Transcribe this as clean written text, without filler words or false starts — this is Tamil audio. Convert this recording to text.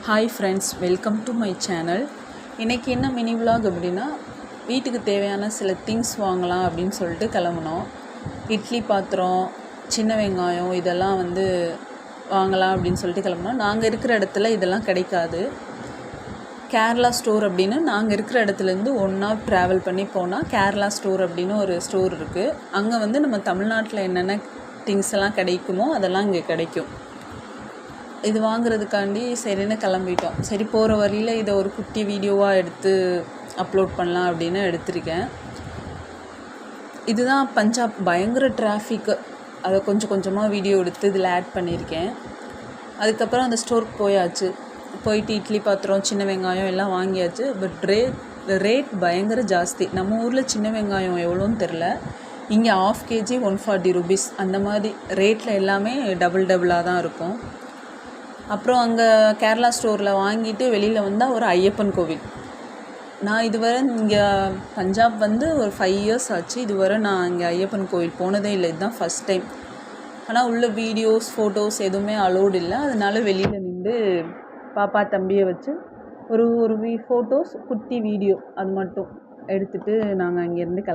Hi friends, welcome to my channel. இன்றைக்கி என்ன மினி விலாக் அப்படின்னா, வீட்டுக்கு தேவையான சில திங்ஸ் வாங்கலாம் அப்படின்னு சொல்லிட்டு கிளம்புனோம். இட்லி பாத்திரம், சின்ன வெங்காயம் இதெல்லாம் வாங்கலாம் அப்படின்னு சொல்லிட்டு கிளம்புனோம். நாங்கள் இருக்கிற இடத்துல இதெல்லாம் கிடைக்காது. கேரளா ஸ்டோர் அப்படின்னு நாங்கள் இருக்கிற இடத்துலேருந்து 1 hour ட்ராவல் பண்ணி போனால் கேரளா ஸ்டோர் அப்படின்னு ஒரு ஸ்டோர் இருக்குது. அங்கே நம்ம தமிழ்நாட்டில் என்னென்ன திங்ஸ் எல்லாம் கிடைக்குமோ அதெல்லாம் இங்கே கிடைக்கும். இது வாங்குறதுக்காண்டி சரின்னு கிளம்பிட்டோம். சரி, போகிற வழியில் இதை ஒரு குட்டி வீடியோவாக எடுத்து அப்லோட் பண்ணலாம் அப்படின்னு எடுத்திருக்கேன். இதுதான் பஞ்சாப், பயங்கர டிராஃபிக்கு. அதை கொஞ்சம் கொஞ்சமாக வீடியோ எடுத்து இதில் ஆட் பண்ணியிருக்கேன். அதுக்கப்புறம் அந்த ஸ்டோருக்கு போயிட்டு இட்லி பாத்திரம், சின்ன வெங்காயம் எல்லாம் வாங்கியாச்சு. பட் ரேட் பயங்கர ஜாஸ்தி. நம்ம ஊரில் சின்ன வெங்காயம் எவ்வளோன்னு தெரில, இங்கே 1/2 kg 140 rupees. அந்த மாதிரி ரேட்டில் எல்லாமே டபுளாக தான் இருக்கும். அப்புறம் அங்கே கேரளா ஸ்டோரில் வாங்கிட்டு வெளியில் வந்தால் ஒரு ஐயப்பன் கோவில். நான் இதுவரை இங்கே பஞ்சாப் ஒரு 5 years ஆச்சு. இதுவரை நான் இங்கே ஐயப்பன் கோவில் போனதே இல்லை. இதுதான் ஃபஸ்ட் டைம். ஆனால் உள்ள வீடியோஸ், ஃபோட்டோஸ் எதுவுமே அலோடு இல்லை. அதனால வெளியில் நின்று பாப்பா தம்பியை வச்சு ஒரு ஃபோட்டோஸ், குட்டி வீடியோ அது மட்டும் எடுத்துகிட்டு நாங்கள் அங்கேருந்து